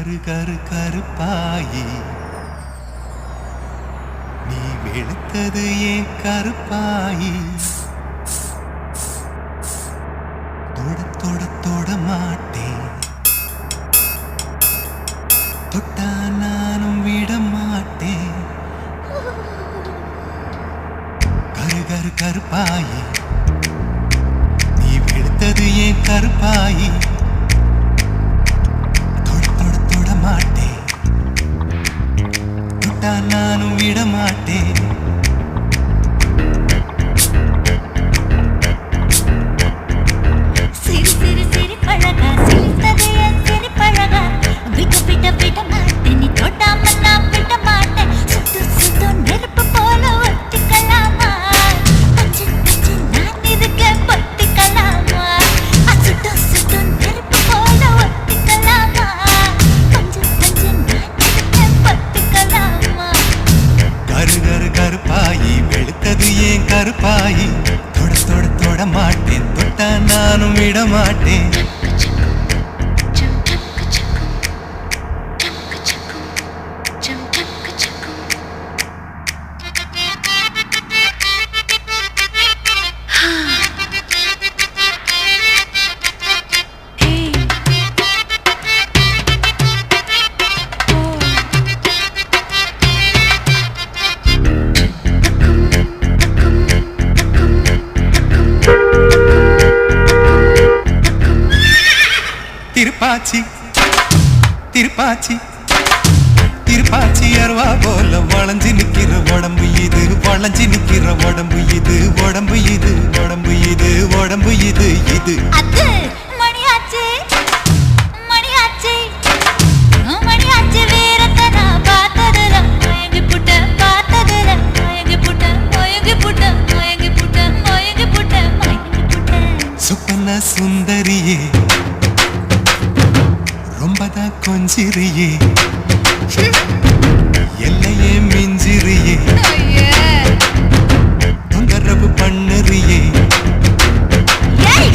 கரு கரு கருப்பாயி நீ வெளுத்தது ஏன் கருப்பாயி தொட தொட தொட மாட்டேன் தொட்டா நானும் விட மாட்டேன் கரு கரு கருப்பாயி நீ வெளுத்தது ஏன் கருப்பாயி நானும் விட மாட்டேன் சிறு சிறு சிறு பழகா சிரித்ததைய சிறு பழகா விட்டு விட்ட விட மாட்டேன் நீ தொட்டாம நான் விட மாட்டேன் சுத்து சுத்து நெருப்பு போல ஒட்டிக்கலாமா பச்சு பச்சு நான் இருக்க பொத்திக்கலாமா சுத்து சுத்து நெருப்பு போல ஒட்டிக்கலாமா பஞ்சு பஞ்சு நான் இருக்க பொத்திக்கலாமா கரு கரு கருப்பாயி வெளுத்தது ஏன் கருப்பாயி தொட தொட தொட மாட்டேன் தொட்டா நானும் விட மாட்டேன் திருப்பாச்சி திருப்பாச்சி திருப்பாச்சி அருவா போல வளைஞ்சு நிக்கிற உடம்பு இது வளைஞ்சு நிக்கிற உடம்பு இது உடம்பு இது உடம்பு இது உடம்பு இது இது அது மணியாச்சி மணியாச்சி மணியாச்சி வீரத்தை நான் பார்த்ததுல மயங்கி புட்ட பார்த்ததுல மயங்கி புட்ட மயங்கி புட்ட மயங்கி புட்ட மயங்கி புட்ட மயங்கி புட்ட சுப்பன சுந்தரியே ரொம்பதான் கொஞ்சிரியே எல்லையே மிஞ்சிரியே தொந்தரவு பண்ணுறியே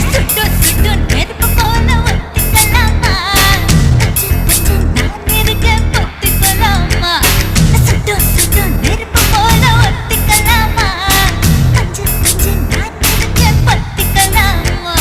சுட்டு சுட்டு நெருப்பு போல ஒட்டிக்கலாமா பச்சு பச்சு நான் இருக்க பொத்திக்கலாமா சுட்டு சுட்டு நெருப்பு போல ஒட்டிக்கலாமா பச்சு பச்சு நான் இருக்க பொத்திக்கலாமா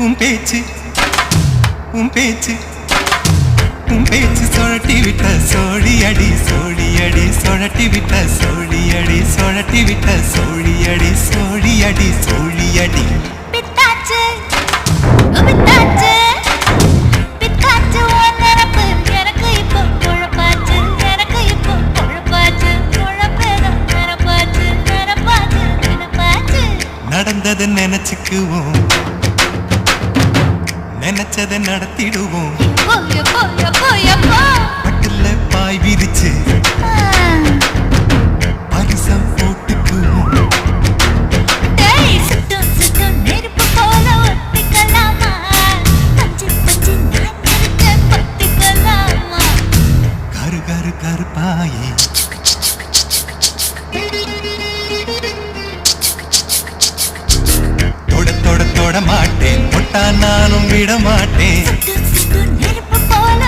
உன் பேச்சு உன் பேச்சு உன் பேச்சு சொழட்டி விட்ட சோழி அடி சோழி அடி சொழட்டி விட்ட சோழி அடி சொழட்டி விட்ட சோழி அடி சோழி அடி சோழி அடி பித்தாச்சு பித்தாச்சு பித்தாச்சு உன் நிரப்பு எனக்கு இப்போ குழப்பாச்சு எனக்கு இப்போ குழப்பாச்சு குழப்பேதான் நிரப்பாச்சு நிரப்பாச்சு நிரப்பாச்சு நடந்ததை நினைச்சுக்குவோம் நினைச்சதை நடத்திடுவோம் பட்டுல பாய் விரிச்சு பரிசம் போட்டுக்குவோம் சுட்டு சுட்டு நெருப்பு போல ஒட்டிக்கலாமா பஞ்சு பஞ்சு நான் இருக்க பொத்திக்கலாமா கரு கரு கருப்பாயி தொட தொட தொட மாட்டேன் தொட்டா நானும் விட மாட்டேன் சுட்டு சுட்டு நெருப்பு போல